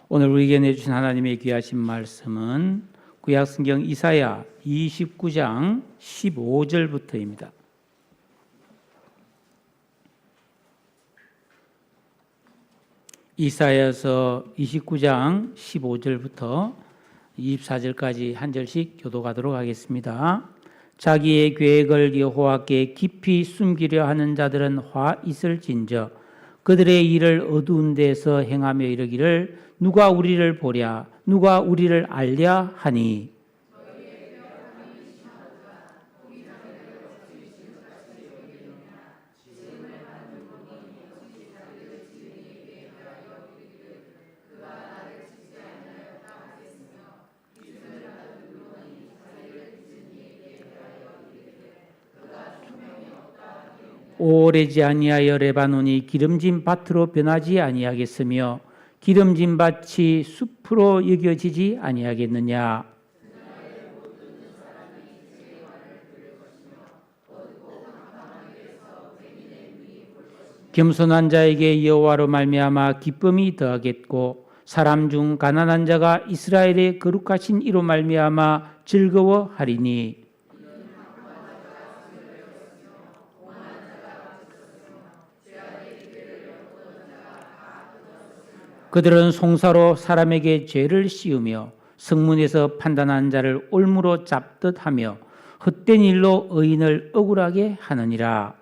오늘 우리에게 내주신 하나님의 귀하신 말씀은 구약성경 이사야 29장 15절부터입니다. 이사야서 29장 15절부터 24절까지 한 절씩 교독하도록 하겠습니다. 자기의 계획을 여호와께 깊이 숨기려 하는 자들은 화 있을진저 그들의 일을 어두운 데서 행하며 이르기를 누가 우리를 보랴 누가 우리를 알랴 하니 오래지 아니하여 레바논이 기름진 밭으로 변하지 아니하겠으며 기름진 밭이 숲으로 여겨지지 아니하겠느냐. 겸손한 자에게 여호와로 말미암아 기쁨이 더하겠고 사람 중 가난한 자가 이스라엘의 거룩하신 이로 말미암아 즐거워하리니 그들은 송사로 사람에게 죄를 씌우며 성문에서 판단한 자를 올무로 잡듯 하며 헛된 일로 의인을 억울하게 하느니라.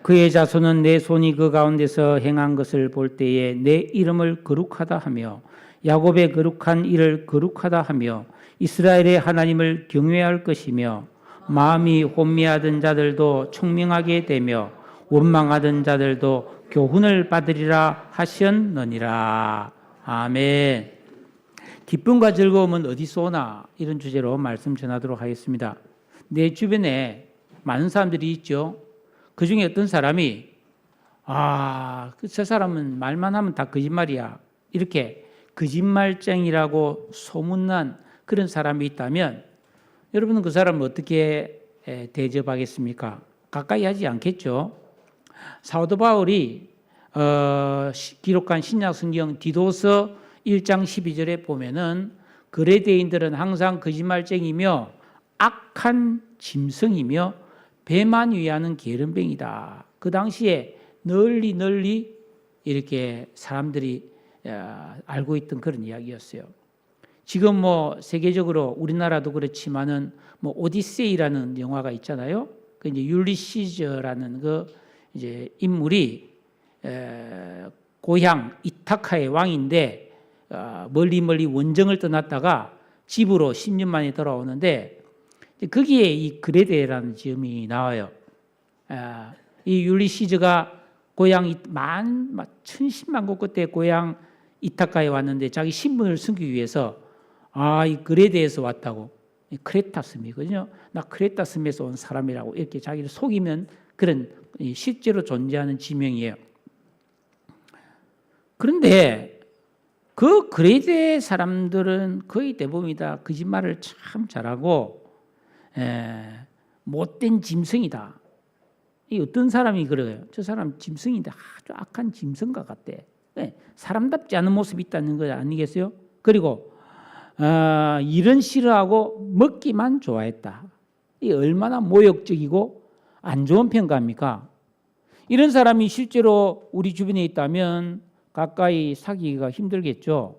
그의 자손은 내 손이 그 가운데서 행한 것을 볼 때에 내 이름을 거룩하다 하며 야곱의 거룩한 일을 거룩하다 하며 이스라엘의 하나님을 경외할 것이며 마음이 혼미하던 자들도 총명하게 되며 원망하던 자들도 교훈을 받으리라 하셨느니라. 아멘. 기쁨과 즐거움은 어디서 오나? 이런 주제로 말씀 전하도록 하겠습니다. 내 주변에 많은 사람들이 있죠. 그 중에 어떤 사람이 저 사람은 말만 하면 다 거짓말이야. 이렇게 거짓말쟁이라고 소문난 그런 사람이 있다면 여러분은 그 사람을 어떻게 대접하겠습니까? 가까이 하지 않겠죠. 사도 바울이 기록한 신약 성경 디도서 1장 12절에 보면은 그레데인들은 항상 거짓말쟁이며 악한 짐승이며 배만 위하는 게으름뱅이다. 그 당시에 널리 이렇게 사람들이 알고 있던 그런 이야기였어요. 지금 뭐 세계적으로 우리나라도 그렇지만은 뭐 오디세이라는 영화가 있잖아요. 그 이제 율리시즈라는 그 이제 인물이 고향 이타카의 왕인데 멀리 원정을 떠났다가 집으로 10년 만에 돌아오는데 거기에 이 그레데라는 지음이 나와요. 이 율리시즈가 고향 천신만고 끝에 고향 이타카에 왔는데 자기 신분을 숨기기 위해서 이 그레데에서 왔다고 크레타 섬이거든요. 나 크레타 섬에서 온 사람이라고 이렇게 자기를 속이면 그런 실제로 존재하는 지명이에요. 그런데 그 그레데 사람들은 거의 대부분이 다 거짓말을 참 잘하고 못된 짐승이다. 이 어떤 사람이 그래요? 저 사람 짐승인데 아주 악한 짐승과 같대. 사람답지 않은 모습이 있다는 거 아니겠어요? 그리고 일은 싫어하고 먹기만 좋아했다. 이 얼마나 모욕적이고 안 좋은 평가입니까? 이런 사람이 실제로 우리 주변에 있다면 가까이 사귀기가 힘들겠죠.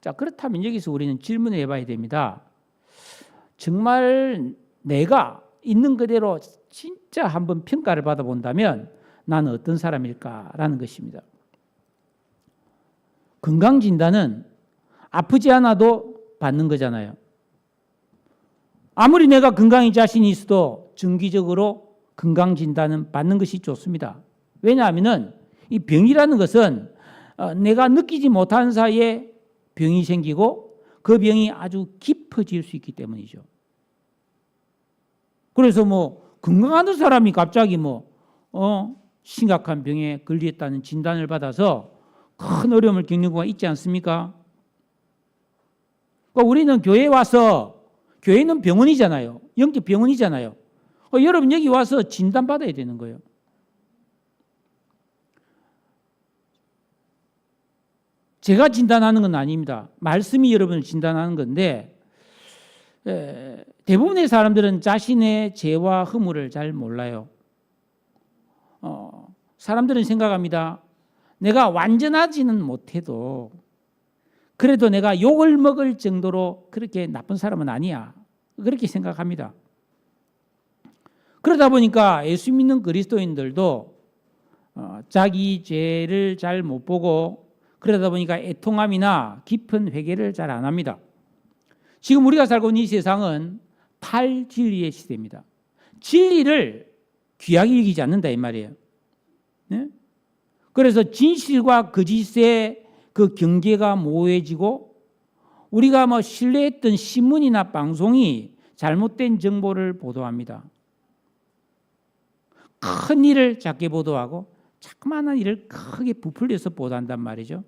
자, 그렇다면 여기서 우리는 질문을 해봐야 됩니다. 정말 내가 있는 그대로 진짜 한번 평가를 받아본다면 나는 어떤 사람일까라는 것입니다. 건강진단은 아프지 않아도 받는 거잖아요. 아무리 내가 건강에 자신이 있어도 정기적으로 건강진단은 받는 것이 좋습니다. 왜냐하면 이 병이라는 것은 내가 느끼지 못한 사이에 병이 생기고 그 병이 아주 깊어질 수 있기 때문이죠. 그래서 건강한 사람이 갑자기 심각한 병에 걸렸다는 진단을 받아서 큰 어려움을 겪는 경우가 있지 않습니까? 그러니까 우리는 교회에 와서, 교회는 병원이잖아요. 영적 병원이잖아요. 여러분 여기 와서 진단받아야 되는 거예요. 제가 진단하는 건 아닙니다. 말씀이 여러분을 진단하는 건데, 대부분의 사람들은 자신의 죄와 허물을 잘 몰라요. 사람들은 생각합니다. 내가 완전하지는 못해도 그래도 내가 욕을 먹을 정도로 그렇게 나쁜 사람은 아니야. 그렇게 생각합니다. 그러다 보니까 예수 믿는 그리스도인들도 자기 죄를 잘 못 보고, 그러다 보니까 애통함이나 깊은 회개를 잘 안 합니다. 지금 우리가 살고 있는 이 세상은 탈진리의 시대입니다. 진리를 귀하게 여기지 않는다 이 말이에요. 네? 그래서 진실과 거짓의 그 경계가 모호해지고, 우리가 신뢰했던 신문이나 방송이 잘못된 정보를 보도합니다. 큰 일을 작게 보도하고 자그마한 일을 크게 부풀려서 보도한단 말이죠.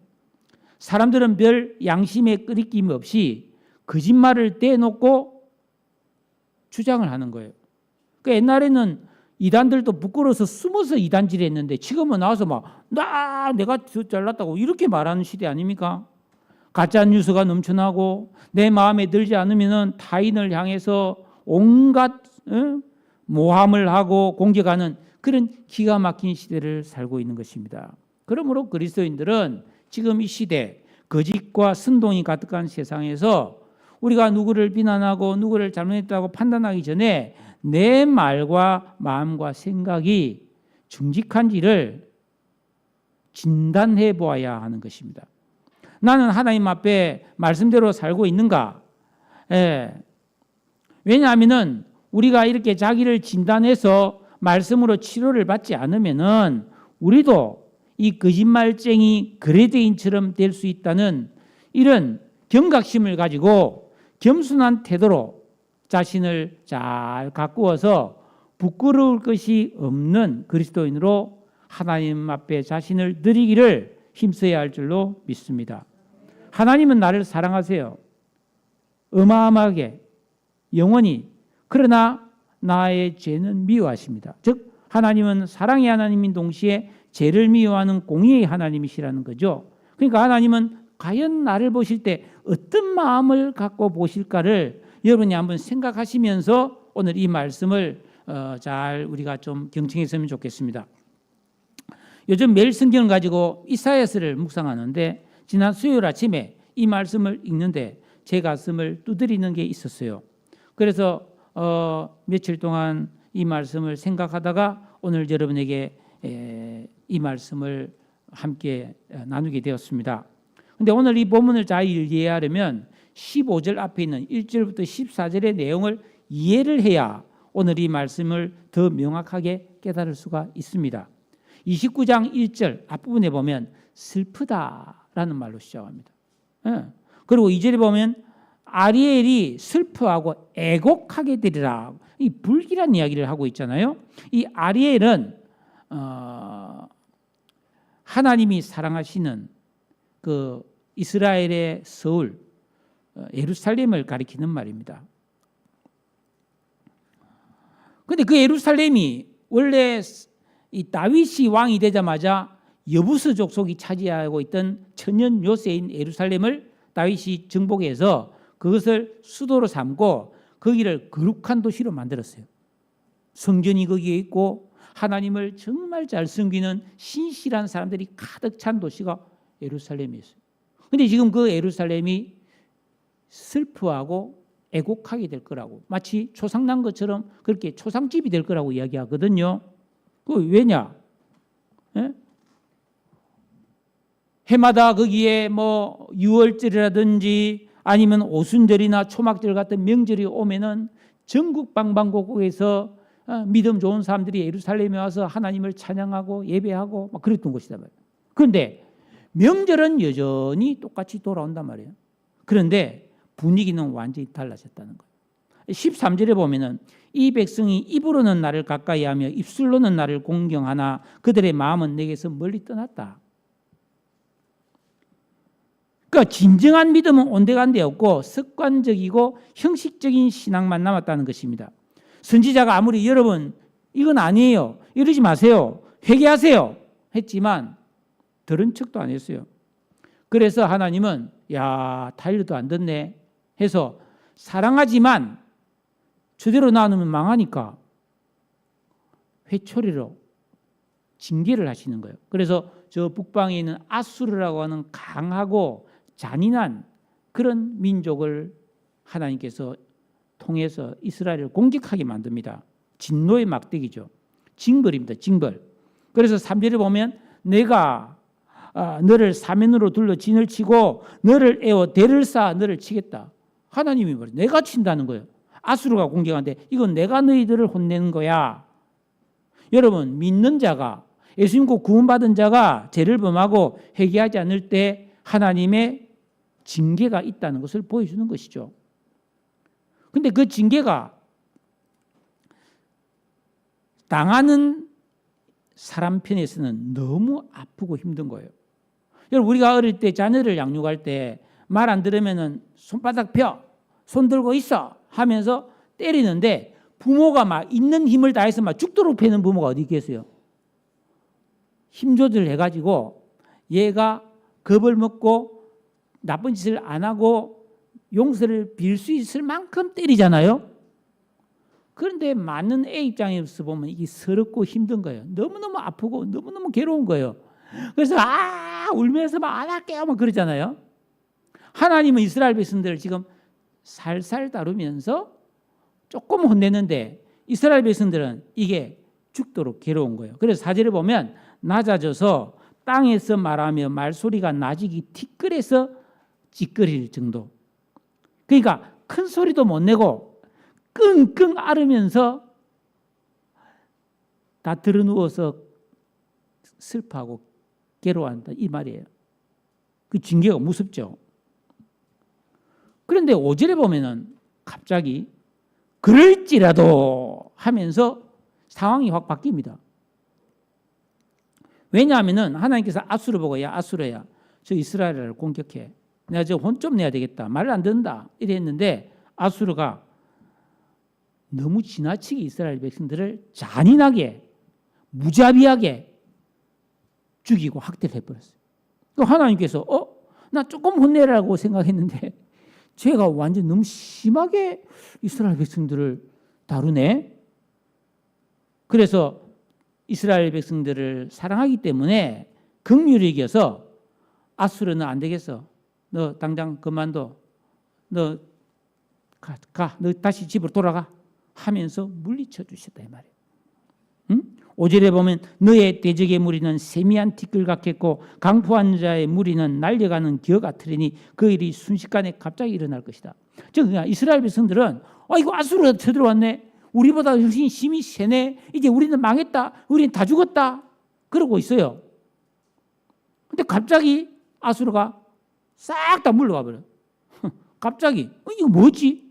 사람들은 별 양심의 끄리낌 없이 거짓말을 떼놓고 주장을 하는 거예요. 그러니까 옛날에는 이단들도 부끄러워서 숨어서 이단질을 했는데, 지금은 나와서 내가 잘났다고 이렇게 말하는 시대 아닙니까? 가짜 뉴스가 넘쳐나고 내 마음에 들지 않으면 타인을 향해서 온갖 모함을 하고 공격하는 그런 기가 막힌 시대를 살고 있는 것입니다. 그러므로 그리스도인들은 지금 이 시대, 거짓과 선동이 가득한 세상에서 우리가 누구를 비난하고 누구를 잘못했다고 판단하기 전에 내 말과 마음과 생각이 정직한지를 진단해 보아야 하는 것입니다. 나는 하나님 앞에 말씀대로 살고 있는가? 왜냐하면 우리가 이렇게 자기를 진단해서 말씀으로 치료를 받지 않으면은 우리도 이 거짓말쟁이 그레데인처럼 될 수 있다는 이런 경각심을 가지고 겸손한 태도로 자신을 잘 가꾸어서 부끄러울 것이 없는 그리스도인으로 하나님 앞에 자신을 드리기를 힘써야 할 줄로 믿습니다. 하나님은 나를 사랑하세요. 어마어마하게, 영원히. 그러나 나의 죄는 미워하십니다. 즉 하나님은 사랑의 하나님인 동시에 죄를 미워하는 공의의 하나님이시라는 거죠. 그러니까 하나님은 과연 나를 보실 때 어떤 마음을 갖고 보실까를 여러분이 한번 생각하시면서 오늘 이 말씀을 잘 우리가 좀 경청했으면 좋겠습니다. 요즘 매일 성경을 가지고 이사야서를 묵상하는데, 지난 수요일 아침에 이 말씀을 읽는데 제 가슴을 두드리는 게 있었어요. 그래서 며칠 동안 이 말씀을 생각하다가 오늘 여러분에게 이 말씀을 함께 나누게 되었습니다. 근데 오늘 이 본문을 잘 이해하려면 15절 앞에 있는 1절부터 14절의 내용을 이해를 해야 오늘 이 말씀을 더 명확하게 깨달을 수가 있습니다. 29장 1절 앞부분에 보면 슬프다라는 말로 시작합니다. 그리고 2절에 보면 아리엘이 슬퍼하고 애곡하게 되리라. 이 불길한 이야기를 하고 있잖아요. 이 아리엘은 하나님이 사랑하시는 그 이스라엘의 서울 예루살렘을 가리키는 말입니다. 그런데 그 예루살렘이 원래 이 다윗이 왕이 되자마자 여부스 족속이 차지하고 있던 천년 요새인 예루살렘을 다윗이 정복해서 그것을 수도로 삼고 거기를 거룩한 도시로 만들었어요. 성전이 거기에 있고 하나님을 정말 잘 섬기는 신실한 사람들이 가득 찬 도시가 예루살렘이었어요. 그런데 지금 그 예루살렘이 슬퍼하고 애곡하게 될 거라고, 마치 초상난 것처럼 그렇게 초상집이 될 거라고 이야기하거든요. 그 왜냐? 해마다 거기에 유월절이라든지 아니면 오순절이나 초막절 같은 명절이 오면은 전국 방방곡곡에서 믿음 좋은 사람들이 예루살렘에 와서 하나님을 찬양하고 예배하고 막 그랬던 곳이다 말이에요. 그런데 명절은 여전히 똑같이 돌아온단 말이에요. 그런데 분위기는 완전히 달라졌다는 거예요. 13절에 보면은 이 백성이 입으로는 나를 가까이하며 입술로는 나를 공경하나 그들의 마음은 내게서 멀리 떠났다. 그러니까 진정한 믿음은 온데간데였고 습관적이고 형식적인 신앙만 남았다는 것입니다. 선지자가 아무리 여러분 이건 아니에요, 이러지 마세요, 회개하세요 했지만 들은 척도 안 했어요. 그래서 하나님은 야, 타일러도 안 듣네 해서 사랑하지만 저대로 놔두면 망하니까 회초리로 징계를 하시는 거예요. 그래서 저 북방에 있는 아수르라고 하는 강하고 잔인한 그런 민족을 하나님께서 통해서 이스라엘을 공격하게 만듭니다. 진노의 막대기죠. 징벌입니다. 징벌. 그래서 3절에 보면 내가 너를 사면으로 둘러 진을 치고 너를 에워 대를 쌓아 너를 치겠다. 하나님이 말해요. 내가 친다는 거예요. 아수르가 공격하는데 이건 내가 너희들을 혼내는 거야. 여러분, 믿는 자가, 예수 믿고 구원받은 자가 죄를 범하고 회개하지 않을 때 하나님의 징계가 있다는 것을 보여주는 것이죠. 근데 그 징계가 당하는 사람 편에서는 너무 아프고 힘든 거예요. 여러분, 우리가 어릴 때 자녀를 양육할 때 말 안 들으면은 손바닥 펴, 손 들고 있어 하면서 때리는데 부모가 막 있는 힘을 다해서 막 죽도록 패는 부모가 어디 있겠어요? 힘 조절해가지고 얘가 겁을 먹고 나쁜 짓을 안 하고 용서를 빌 수 있을 만큼 때리잖아요. 그런데 많은 애 입장에서 보면 이게 서럽고 힘든 거예요. 너무너무 아프고 너무너무 괴로운 거예요. 그래서 울면서 막 안 할게요 막 그러잖아요. 하나님은 이스라엘 백성들을 지금 살살 다루면서 조금 혼내는데 이스라엘 백성들은 이게 죽도록 괴로운 거예요. 그래서 4절에 보면 낮아져서 땅에서 말하며 말소리가 낮이기 티끌에서 찌끄릴 정도. 그러니까 큰 소리도 못 내고 끙끙 앓으면서 다 드러누워서 슬퍼하고 괴로워한다 이 말이에요. 그 징계가 무섭죠. 그런데 5절에 보면은 갑자기 그럴지라도 하면서 상황이 확 바뀝니다. 왜냐하면은 하나님께서 아수르 보고 야 아수르야 저 이스라엘을 공격해. 내가 저 혼 좀 내야 되겠다. 말을 안 듣는다. 이랬는데 아수르가 너무 지나치게 이스라엘 백성들을 잔인하게 무자비하게 죽이고 학대를 해버렸어요. 또 하나님께서 나 조금 혼내라고 생각했는데 죄가 완전 너무 심하게 이스라엘 백성들을 다루네. 그래서 이스라엘 백성들을 사랑하기 때문에 긍휼히 여겨서 아수르는 안 되겠어. 너 당장 그만둬. 너 다시 집으로 돌아가 하면서 물리쳐 주셨다 이 말이에요. 응? 5절에 보면 너의 대적의 무리는 세미한 티끌 같겠고 강포한 자의 무리는 날려가는 기어 같으리니 그 일이 순식간에 갑자기 일어날 것이다. 즉 이스라엘 백성들은 이거 아수르가 쳐들어왔네. 우리보다 훨씬 힘이 세네. 이제 우리는 망했다. 우리는 다 죽었다. 그러고 있어요. 근데 갑자기 아수르가 싹 다 물러가 버려. 갑자기 이거 뭐지?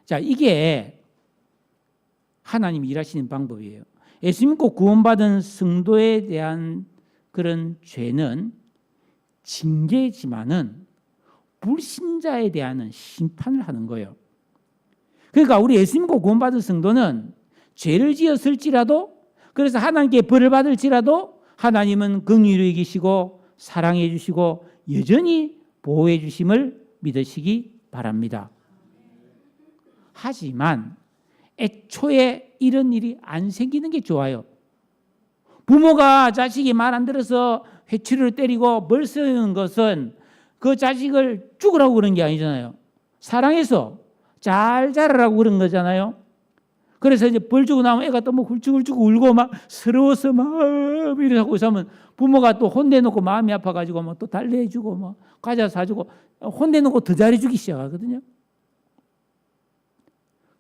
자, 이게 하나님이 일하시는 방법이에요. 예수 믿고 구원받은 성도에 대한 그런 죄는 징계지만은 불신자에 대한 심판을 하는 거예요. 그러니까 우리 예수 믿고 구원받은 성도는 죄를 지었을지라도 그래서 하나님께 벌을 받을지라도 하나님은 긍휼히 여기시고 사랑해 주시고 여전히 보호해 주심을 믿으시기 바랍니다. 하지만 애초에 이런 일이 안 생기는 게 좋아요. 부모가 자식이 말 안 들어서 회초리를 때리고 벌 쓰는 것은 그 자식을 죽으라고 그런 게 아니잖아요. 사랑해서 잘 자라라고 그런 거잖아요. 그래서 이제 벌 주고 나면 애가 또 뭐 훌쩍훌쩍 울고 막 서러워서 막 이러고 있으면 부모가 또 혼내놓고 마음이 아파가지고 뭐 또 달래주고 뭐 과자 사주고 혼내놓고 더 잘해주기 시작하거든요.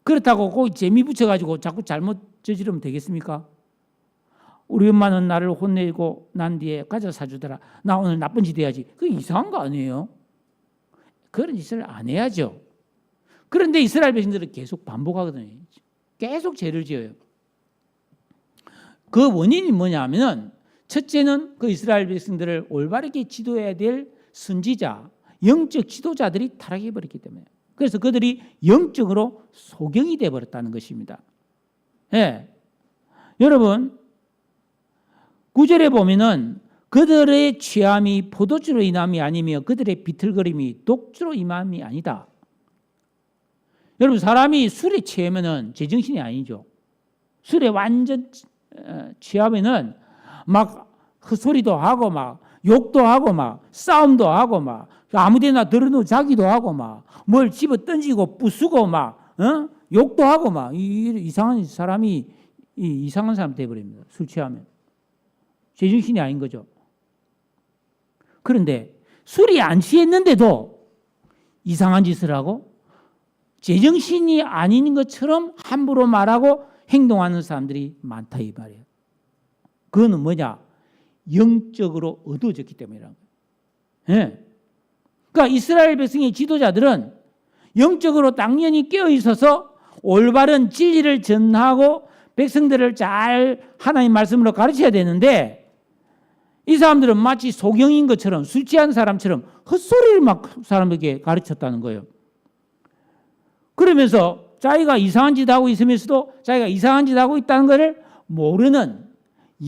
그렇다고 꼭 재미 붙여가지고 자꾸 잘못 저지르면 되겠습니까? 우리 엄마는 나를 혼내고 난 뒤에 과자 사주더라. 나 오늘 나쁜 짓 해야지. 그게 이상한 거 아니에요? 그런 짓을 안 해야죠. 그런데 이스라엘 백성들은 계속 반복하거든요. 계속 죄를 지어요. 그 원인이 뭐냐 하면은 첫째는 그 이스라엘 백성들을 올바르게 지도해야 될 선지자, 영적 지도자들이 타락해 버렸기 때문에, 그래서 그들이 영적으로 소경이 되어 버렸다는 것입니다. 예. 여러분, 9절에 보면은 그들의 취함이 포도주로 인함이 아니며 그들의 비틀거림이 독주로 인함이 아니다. 여러분, 사람이 술에 취하면은 제정신이 아니죠. 술에 완전 취하면은 막 헛소리도 하고 막 욕도 하고 막 싸움도 하고 막 아무데나 들어누워 자기도 하고 막 뭘 집어 던지고 부수고 막 욕도 하고 막 이상한 사람이 이상한 사람 되어버립니다. 술 취하면 제정신이 아닌 거죠. 그런데 술이 안 취했는데도 이상한 짓을 하고 제정신이 아닌 것처럼 함부로 말하고 행동하는 사람들이 많다 이 말이에요. 그거는 뭐냐? 영적으로 어두워졌기 때문이라는 거예요. 예. 그러니까 이스라엘 백성의 지도자들은 영적으로 당연히 깨어 있어서 올바른 진리를 전하고 백성들을 잘 하나님 말씀으로 가르쳐야 되는데, 이 사람들은 마치 소경인 것처럼 술 취한 사람처럼 헛소리를 막 사람에게 가르쳤다는 거예요. 그러면서 자기가 이상한 짓 하고 있으면서도 자기가 이상한 짓 하고 있다는 것을 모르는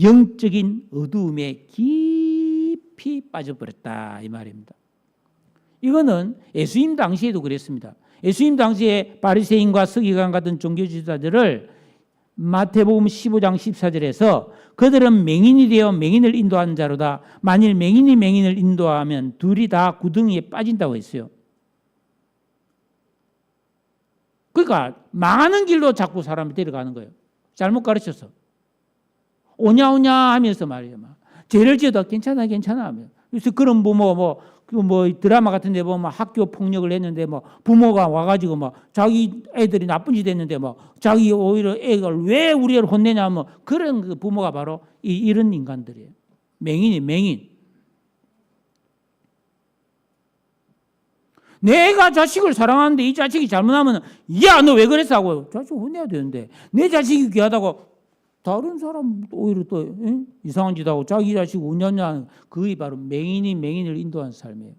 영적인 어두움에 깊이 빠져버렸다 이 말입니다. 이거는 예수님 당시에도 그랬습니다. 예수님 당시에 바리새인과 서기관 같은 종교 지도자들을 마태복음 15장 14절에서 그들은 맹인이 되어 맹인을 인도하는 자로다. 만일 맹인이 맹인을 인도하면 둘이 다 구덩이에 빠진다고 했어요. 그러니까 망하는 길로 자꾸 사람을 데려가는 거예요. 잘못 가르쳐서. 오냐 하면서 말이에요. 막 죄를 지어도 괜찮아 하면. 그래서 그런 부모 뭐 드라마 같은 데 보면 학교 폭력을 했는데 뭐 부모가 와가지고 뭐 자기 애들이 나쁜 짓 했는데 뭐 자기 오히려 애를 왜 우리 애를 혼내냐 뭐 그런 그 부모가 바로 이런 인간들이에요. 맹인. 내가 자식을 사랑하는데 이 자식이 잘못하면 야, 너 왜 그랬어 하고 자식 혼내야 되는데, 내 자식이 귀하다고 다른 사람 오히려 또 이상한 짓 하고 자기 자식 운전하는, 그게 바로 맹인을 인도하는 삶이에요.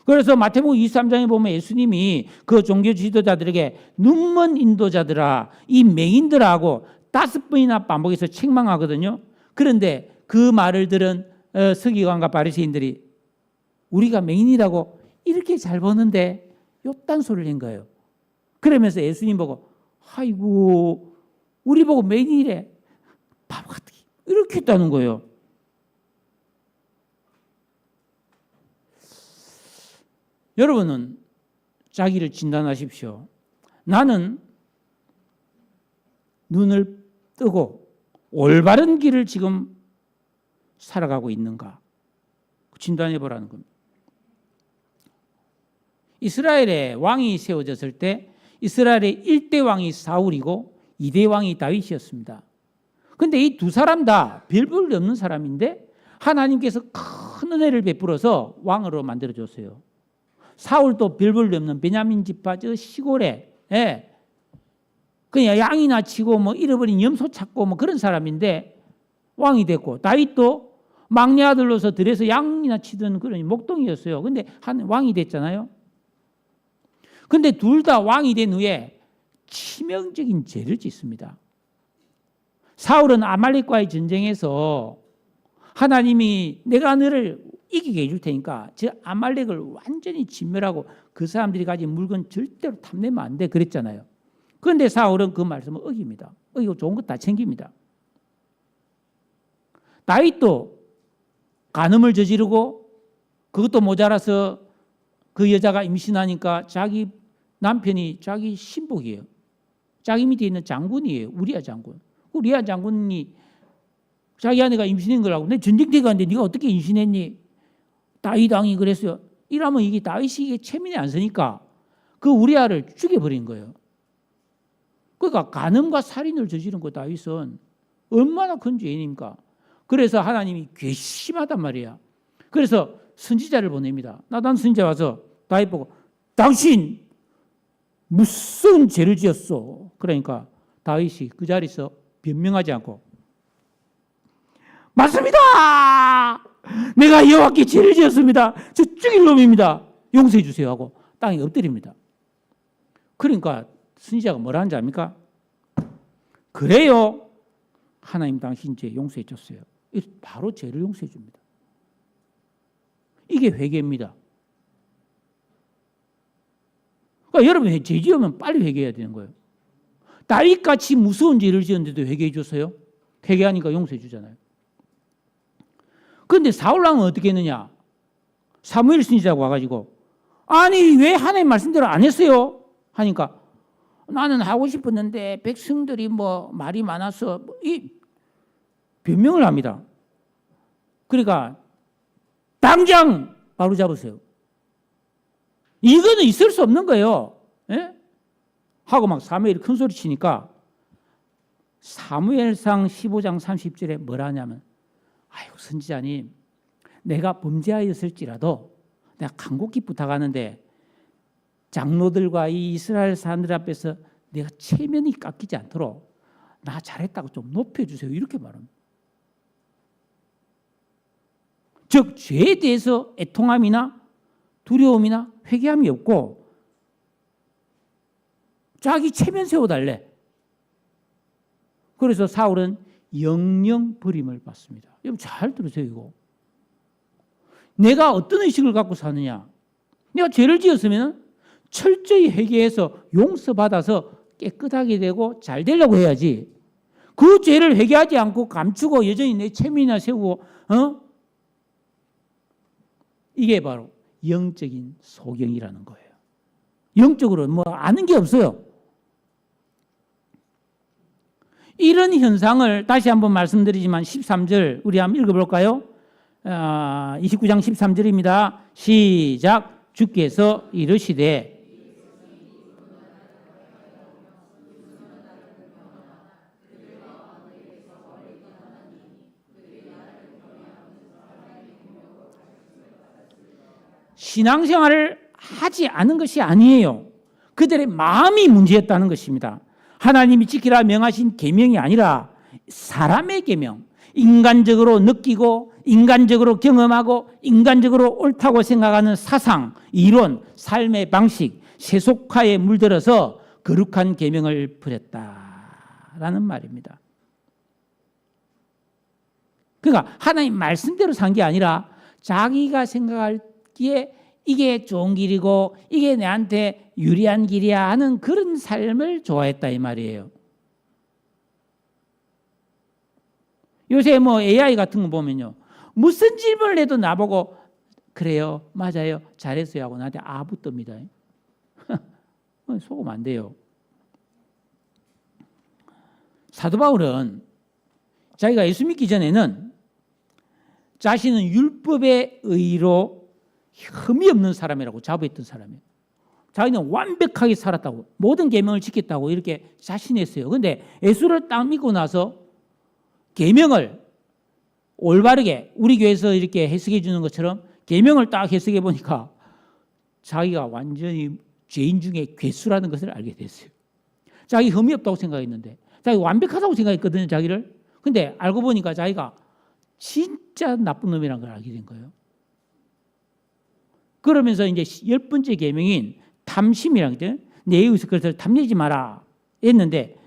그래서 마태복음 23장에 보면 예수님이 그 종교 지도자들에게 눈먼 인도자들아, 이 맹인들하고 5번이나 반복해서 책망하거든요. 그런데 그 말을 들은 서기관과 바리새인들이 우리가 맹인이라고 이렇게 잘 보는데 요딴 소리를 한 거예요. 그러면서 예수님 보고 아이고 우리 보고 맹인이래 바보 같게 이렇게 했다는 거예요. 여러분은 자기를 진단하십시오. 나는 눈을 뜨고 올바른 길을 지금 살아가고 있는가? 진단해 보라는 겁니다. 이스라엘에 왕이 세워졌을 때 이스라엘의 1대 왕이 사울이고 2대 왕이 다윗이었습니다. 그런데 이 두 사람 다 별 볼 없는 사람인데 하나님께서 큰 은혜를 베풀어서 왕으로 만들어줬어요. 사울도 별 볼 없는 베냐민 지파 저 시골에 그냥 양이나 치고 뭐 잃어버린 염소 찾고 뭐 그런 사람인데 왕이 됐고, 다윗도 막내 아들로서 들에서 양이나 치던 그런 목동이었어요. 근데 한 왕이 됐잖아요. 근데 둘 다 왕이 된 후에 치명적인 죄를 짓습니다. 사울은 아말렉과의 전쟁에서 하나님이 내가 너를 이기게 해줄 테니까 저 아말렉을 완전히 진멸하고 그 사람들이 가진 물건 절대로 탐내면 안 돼 그랬잖아요. 그런데 사울은 그 말씀을 어깁니다. 어기고 좋은 것 다 챙깁니다. 다윗도 간음을 저지르고 그것도 모자라서 그 여자가 임신하니까 자기 남편이 자기 신복이에요. 자기 밑에 있는 장군이에요. 우리야 장군. 우리야 장군이 자기 아내가 임신한 거라고. 내 전쟁터에 갔는데 네가 어떻게 임신했니? 다윗 왕이 그랬어요. 이러면 이게 다윗이 이게 체면이 안 서니까 그 우리아를 죽여버린 거예요. 그러니까 간음과 살인을 저지른 거 다윗은 얼마나 큰 죄인입니까? 그래서 하나님이 괘씸하단 말이야. 그래서 선지자를 보냅니다. 나단 선지자 와서 다윗 보고 당신 무슨 죄를 지었어? 그러니까 다윗이 그 자리에서 변명하지 않고 맞습니다. 내가 여호와께 죄를 지었습니다. 저 죽일 놈입니다. 용서해 주세요 하고 땅에 엎드립니다. 그러니까 선지자가 뭐라 하는지 압니까? 그래요. 하나님 당신 죄 용서해 줬어요. 바로 죄를 용서해 줍니다. 이게 회개입니다. 그러니까 여러분 죄 지으면 빨리 회개해야 되는 거예요. 다윗같이 무서운 죄를 지었는데도 회개해 줬어요. 회개하니까 용서해 주잖아요. 그런데 사울왕은 어떻게 했느냐? 사무엘 선지자가 와가지고 아니 왜 하나님 말씀대로 안 했어요? 하니까 나는 하고 싶었는데 백성들이 뭐 말이 많아서 이 변명을 합니다. 그러니까 당장 바로 잡으세요. 이거는 있을 수 없는 거예요. 예? 하고 막 사무엘이 큰 소리 치니까 사무엘상 15장 30절에 뭐라 하냐면 아이고 선지자님 내가 범죄하였을지라도 내가 간곡히 부탁하는데 장로들과 이 이스라엘 사람들 앞에서 내가 체면이 깎이지 않도록 나 잘했다고 좀 높여주세요. 이렇게 말합니다. 즉 죄에 대해서 애통함이나 두려움이나 회개함이 없고 자기 체면 세워달래. 그래서 사울은 영영 버림을 받습니다. 여러분 잘 들으세요. 이거. 내가 어떤 의식을 갖고 사느냐. 내가 죄를 지었으면 철저히 회개해서 용서받아서 깨끗하게 되고 잘 되려고 해야지. 그 죄를 회개하지 않고 감추고 여전히 내 체면이나 세우고 이게 바로 영적인 소경이라는 거예요. 영적으로 뭐 아는 게 없어요. 이런 현상을 다시 한번 말씀드리지만 13절 우리 한번 읽어볼까요? 29장 13절입니다. 시작. 주께서 이르시되 신앙생활을 하지 않은 것이 아니에요. 그들의 마음이 문제였다는 것입니다. 하나님이 지키라 명하신 계명이 아니라 사람의 계명, 인간적으로 느끼고 인간적으로 경험하고 인간적으로 옳다고 생각하는 사상, 이론, 삶의 방식, 세속화에 물들어서 거룩한 계명을 버렸다라는 말입니다. 그러니까 하나님 말씀대로 산 게 아니라 자기가 생각하기에 이게 좋은 길이고 이게 내한테 유리한 길이야 하는 그런 삶을 좋아했다 이 말이에요. 요새 뭐 AI 같은 거 보면요. 무슨 질문을 해도 나보고 그래요, 맞아요, 잘했어요 하고 나한테 아부 뜹니다. 속으면 안 돼요. 사도 바울은 자기가 예수 믿기 전에는 자신은 율법의 의로 흠이 없는 사람이라고 자부했던 사람이에요. 자기는 완벽하게 살았다고 모든 계명을 지켰다고 이렇게 자신했어요. 그런데 예수를 딱 믿고 나서 계명을 올바르게 우리 교회에서 이렇게 해석해 주는 것처럼 계명을 딱 해석해 보니까 자기가 완전히 죄인 중에 괴수라는 것을 알게 됐어요. 자기 흠이 없다고 생각했는데 자기 완벽하다고 생각했거든요. 자기를. 근데 알고 보니까 자기가 진짜 나쁜 놈이라는 걸 알게 된 거예요. 그러면서 이제 10번째 계명인 탐심이라는 게 내 이웃의 것을 탐내지 마라 했는데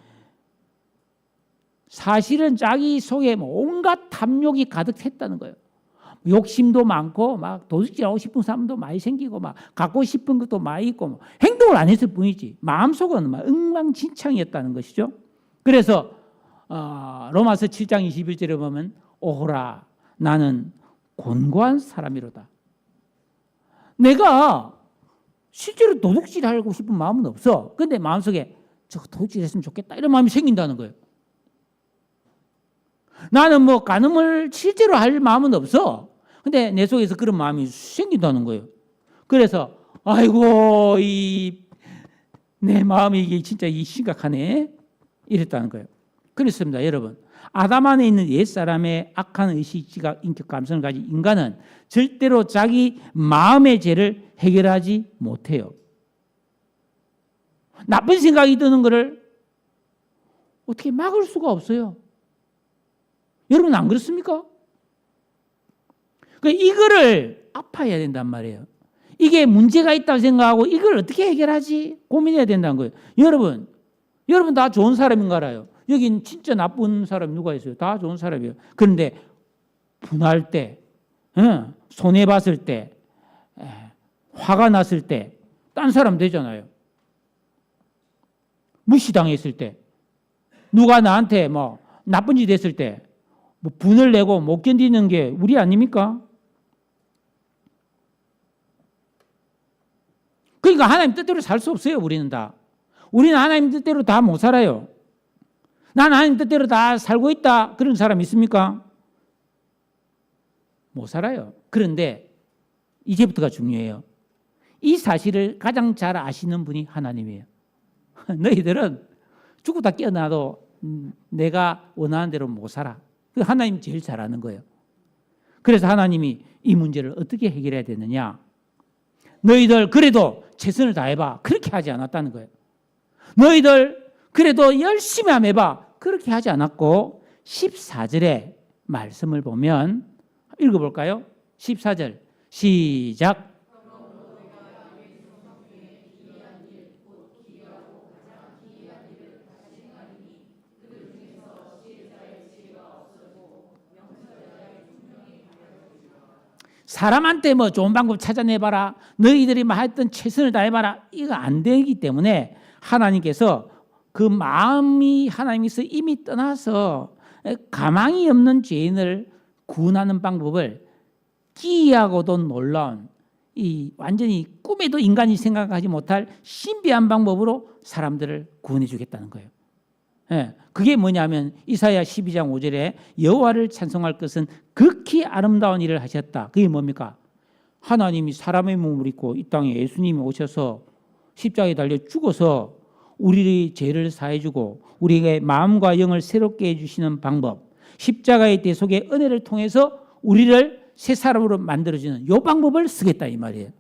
사실은 자기 속에 온갖 탐욕이 가득했다는 거예요. 욕심도 많고 막 도둑질하고 싶은 사람도 많이 생기고 막 갖고 싶은 것도 많이 있고 뭐 행동을 안 했을 뿐이지 마음속은 막 엉망진창이었다는 것이죠. 그래서 로마서 7장 21절에 보면 오호라 나는 곤고한 사람이로다. 내가 실제로 도둑질하고 싶은 마음은 없어. 근데 마음속에 저거 도둑질했으면 좋겠다 이런 마음이 생긴다는 거예요. 나는 뭐 간음을 실제로 할 마음은 없어. 근데 내 속에서 그런 마음이 생긴다는 거예요. 그래서 아이고 내 마음이 이게 진짜 심각하네 이랬다는 거예요. 그렇습니다, 여러분. 아담 안에 있는 옛사람의 악한 의식지각 인격 감성을 가진 인간은 절대로 자기 마음의 죄를 해결하지 못해요. 나쁜 생각이 드는 것을 어떻게 막을 수가 없어요. 여러분 안 그렇습니까? 이거를 아파야 된단 말이에요. 이게 문제가 있다고 생각하고 이걸 어떻게 해결하지? 고민해야 된다는 거예요. 여러분 다 좋은 사람인 거 알아요. 여긴 진짜 나쁜 사람 누가 있어요? 다 좋은 사람이에요. 그런데 분할 때, 손해봤을 때, 화가 났을 때, 딴 사람 되잖아요. 무시당했을 때, 누가 나한테 뭐 나쁜 짓 했을 때, 뭐 분을 내고 못 견디는 게 우리 아닙니까? 그러니까 하나님 뜻대로 살 수 없어요. 우리는 하나님 뜻대로 다 못 살아요. 난 하나님 뜻대로 다 살고 있다. 그런 사람 있습니까? 못 살아요. 그런데 이제부터가 중요해요. 이 사실을 가장 잘 아시는 분이 하나님이에요. 너희들은 죽고 다 깨어나도 내가 원하는 대로 못 살아. 하나님 제일 잘 아는 거예요. 그래서 하나님이 이 문제를 어떻게 해결해야 되느냐. 너희들 그래도 최선을 다해봐. 그렇게 하지 않았다는 거예요. 너희들 그래도 열심히 한번 해봐. 그렇게 하지 않았고 14절의 말씀을 보면 읽어볼까요? 14절 시작. 사람한테 뭐 좋은 방법 찾아내봐라. 너희들이 뭐 하여튼 최선을 다해봐라. 이거 안 되기 때문에 하나님께서 그 마음이 하나님께서 이미 떠나서 가망이 없는 죄인을 구원하는 방법을 기이하고도 놀라운 이 완전히 꿈에도 인간이 생각하지 못할 신비한 방법으로 사람들을 구원해 주겠다는 거예요. 그게 뭐냐면 이사야 12장 5절에 여호와를 찬송할 것은 극히 아름다운 일을 하셨다. 그게 뭡니까? 하나님이 사람의 몸을 입고 이 땅에 예수님이 오셔서 십자가에 달려 죽어서 우리의 죄를 사해주고 우리의 마음과 영을 새롭게 해주시는 방법, 십자가의 대속의 은혜를 통해서 우리를 새 사람으로 만들어주는 이 방법을 쓰겠다 이 말이에요.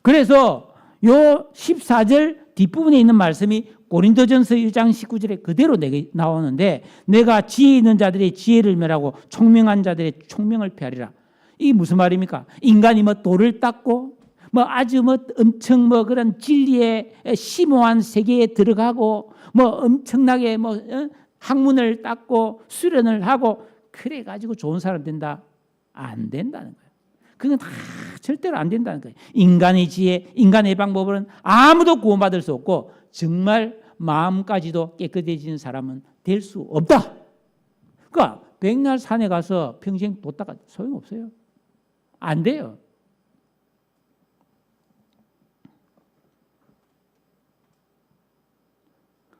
그래서 요 14절 뒷부분에 있는 말씀이 고린도전서 1장 19절에 그대로 나오는데 내가 지혜 있는 자들의 지혜를 멸하고 총명한 자들의 총명을 폐하리라. 이게 무슨 말입니까? 인간이 뭐 돌을 닦고 뭐 아주 뭐 엄청 뭐 그런 진리의 심오한 세계에 들어가고 뭐 엄청나게 뭐 학문을 닦고 수련을 하고 그래 가지고 좋은 사람 된다? 안 된다는 거예요. 그건 다 절대로 안 된다는 거예요. 인간의 지혜, 인간의 방법은 아무도 구원받을 수 없고 정말 마음까지도 깨끗해지는 사람은 될 수 없다. 그러니까 백날 산에 가서 평생 뒀다가 소용없어요. 안 돼요.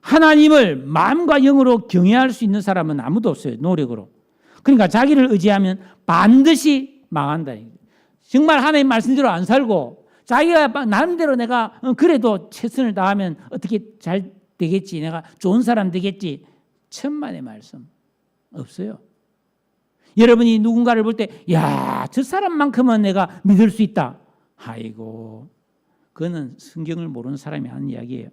하나님을 마음과 영으로 경외할 수 있는 사람은 아무도 없어요. 노력으로. 그러니까 자기를 의지하면 반드시 망한다. 정말 하나님 말씀대로 안 살고 자기가 나름대로 내가 그래도 최선을 다하면 어떻게 잘 되겠지. 내가 좋은 사람 되겠지. 천만의 말씀 없어요. 여러분이 누군가를 볼 때 야, 저 사람만큼은 내가 믿을 수 있다. 아이고, 그거는 성경을 모르는 사람이 하는 이야기예요.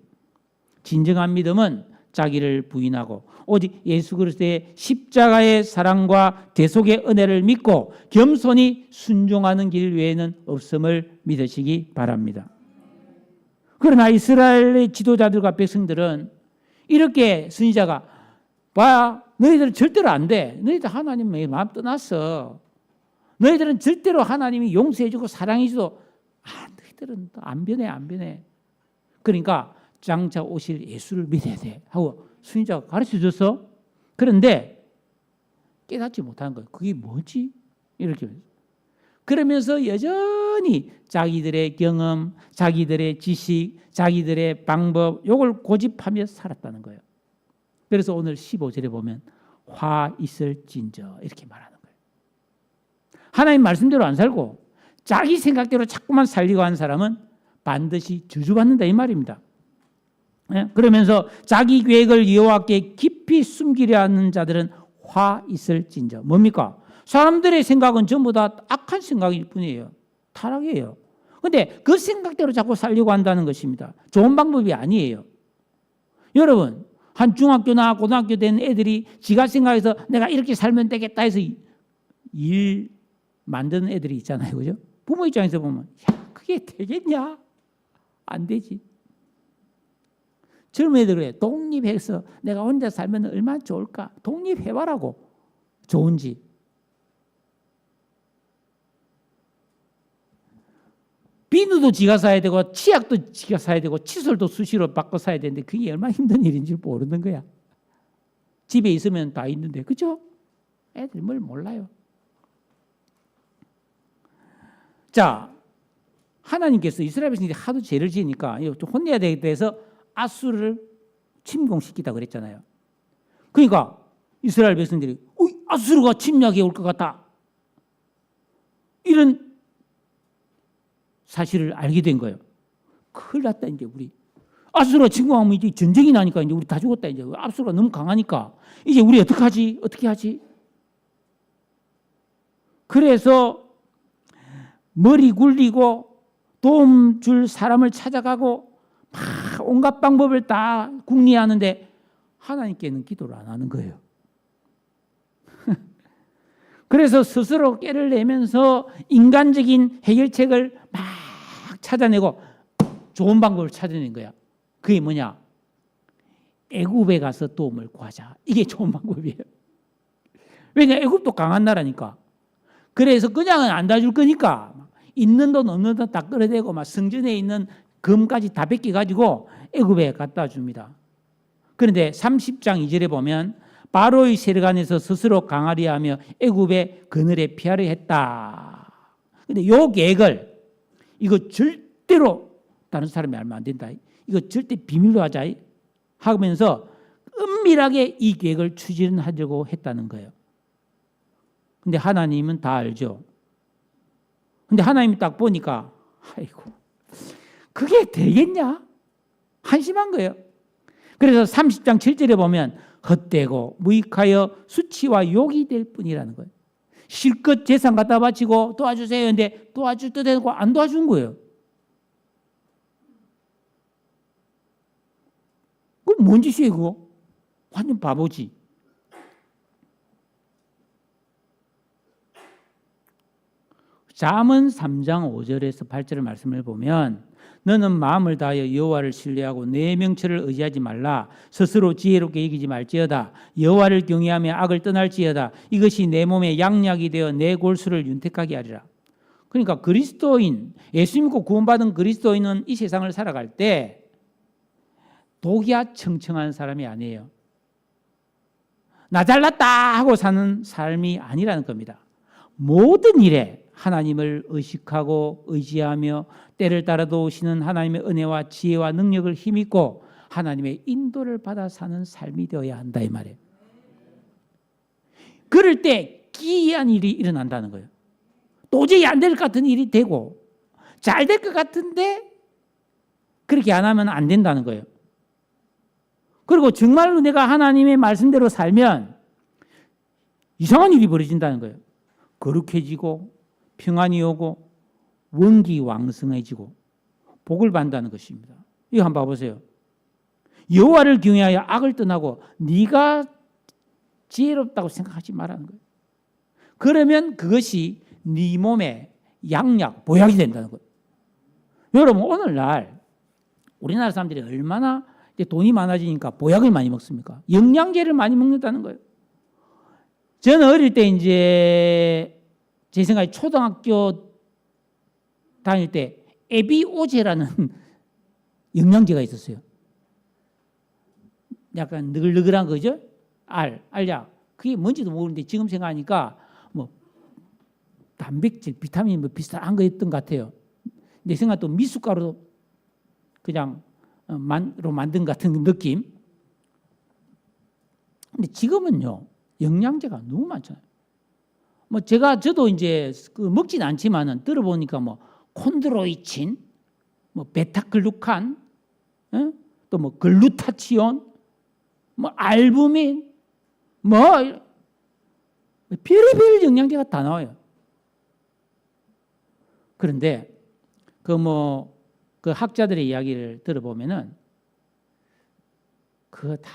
진정한 믿음은 자기를 부인하고 오직 예수 그리스도의 십자가의 사랑과 대속의 은혜를 믿고 겸손히 순종하는 길 외에는 없음을 믿으시기 바랍니다. 그러나 이스라엘의 지도자들과 백성들은 이렇게 선지자가 봐, 너희들은 절대로 안 돼. 너희들 하나님의 마음 떠났어. 너희들은 절대로 하나님이 용서해주고 사랑해주도 너희들은 안 변해. 그러니까 장차 오실 예수를 믿어야 돼 하고 선지자가 가르쳐줬어. 그런데 깨닫지 못한 거예요. 그게 뭐지? 이렇게 그러면서 여전히 자기들의 경험, 자기들의 지식, 자기들의 방법 이걸 고집하며 살았다는 거예요. 그래서 오늘 15절에 보면 화 있을진저 이렇게 말하는 거예요. 하나님 말씀대로 안 살고 자기 생각대로 자꾸만 살려고 하는 사람은 반드시 저주받는다 이 말입니다. 그러면서 자기 계획을 여호와께 깊이 숨기려 하는 자들은 화 있을진저. 뭡니까? 사람들의 생각은 전부 다 악한 생각일 뿐이에요. 타락이에요. 그런데 그 생각대로 자꾸 살려고 한다는 것입니다. 좋은 방법이 아니에요. 여러분, 한 중학교나 고등학교 된 애들이 지가 생각해서 내가 이렇게 살면 되겠다 해서 일 만드는 애들이 있잖아요. 그죠? 부모 입장에서 보면 야, 그게 되겠냐? 안 되지. 젊은 애들 그래. 독립해서 내가 혼자 살면 얼마나 좋을까? 독립해봐라고. 좋은지. 비누도 지가 사야 되고 치약도 지가 사야 되고 칫솔도 수시로 바꿔 사야 되는데 그게 얼마나 힘든 일인지 모르는 거야. 집에 있으면 다 있는데. 그죠? 애들 뭘 몰라요. 자, 하나님께서 이스라엘 백성들이 하도 죄를 지으니까 혼내야 되겠다 해서 아수르를 침공시키다 그랬잖아요. 그러니까 이스라엘 백성들이 아수르가 침략해 올 것 같다. 이런 사실을 알게 된 거예요. 큰일 났다 이제 우리. 아수르가 침공하면 이제 전쟁이 나니까 이제 우리 다 죽었다 이제. 아수르가 너무 강하니까 이제 우리 어떡하지? 어떻게 하지? 그래서 머리 굴리고 도움 줄 사람을 찾아가고 막 온갖 방법을 다 궁리하는데 하나님께는 기도를 안 하는 거예요. 그래서 스스로 깨를 내면서 인간적인 해결책을 막 찾아내고 좋은 방법을 찾아낸 거야. 그게 뭐냐? 애굽에 가서 도움을 구하자. 이게 좋은 방법이에요. 왜냐? 애굽도 강한 나라니까. 그래서 그냥은 안 다 줄 거니까 있는 돈 없는 돈 다 끌어대고 막 성전에 있는 금까지 다 뺏겨가지고 애굽에 갖다 줍니다. 그런데 30장 2절에 보면 바로의 세력 안에서 스스로 강하려 하며 애굽의 그늘에 피하려 했다. 그런데 이 계획을 이거 절대로 다른 사람이 알면 안 된다. 이거 절대 비밀로 하자 하면서 은밀하게 이 계획을 추진하려고 했다는 거예요. 근데 하나님은 다 알죠. 근데 하나님이 딱 보니까 아이고 그게 되겠냐? 한심한 거예요. 그래서 30장 7절에 보면 헛되고 무익하여 수치와 욕이 될 뿐이라는 거예요. 실컷 재산 갖다 바치고 도와주세요 했는데 도와줄 때 되고 안 도와준 거예요. 그럼 뭔 짓이에요 그거? 완전 바보지. 잠언 3장 5절에서 8절의 말씀을 보면 너는 마음을 다하여 여호와를 신뢰하고 내 명철을 의지하지 말라. 스스로 지혜롭게 이기지 말지어다. 여호와를 경외하며 악을 떠날지어다. 이것이 내 몸에 양약이 되어 내 골수를 윤택하게 하리라. 그러니까 그리스도인, 예수 믿고 구원받은 그리스도인은 이 세상을 살아갈 때 독야청청한 사람이 아니에요. 나 잘났다 하고 사는 삶이 아니라는 겁니다. 모든 일에 하나님을 의식하고 의지하며 때를 따라 도우시는 하나님의 은혜와 지혜와 능력을 힘입고 하나님의 인도를 받아 사는 삶이 되어야 한다 이 말이에요. 그럴 때 기이한 일이 일어난다는 거예요. 도저히 안 될 것 같은 일이 되고 잘 될 것 같은데 그렇게 안 하면 안 된다는 거예요. 그리고 정말로 내가 하나님의 말씀대로 살면 이상한 일이 벌어진다는 거예요. 거룩해지고 평안이 오고 원기왕성해지고 복을 받는다는 것입니다. 이거 한번 봐보세요. 여호와를 경외하여 악을 떠나고 네가 지혜롭다고 생각하지 말라는 거예요. 그러면 그것이 네 몸에 양약, 보약이 된다는 거예요. 여러분 오늘날 우리나라 사람들이 얼마나 돈이 많아지니까 보약을 많이 먹습니까? 영양제를 많이 먹는다는 거예요. 저는 어릴 때 이제 제 생각에 초등학교 다닐 때 에비오제라는 영양제가 있었어요. 약간 느글느글한 거죠? 알약. 그게 뭔지도 모르는데 지금 생각하니까 뭐 단백질, 비타민 뭐 비슷한 거였던 것 같아요. 내 생각 또 미숫가루 그냥 로 만든 같은 느낌. 근데 지금은요 영양제가 너무 많잖아요. 뭐 저도 이제 먹진 않지만은 들어보니까 뭐 콘드로이친, 뭐 베타글루칸, 또 뭐 글루타치온, 뭐 알부민, 뭐 별의별 영양제가 다 나와요. 그런데 그 학자들의 이야기를 들어보면은 그거 다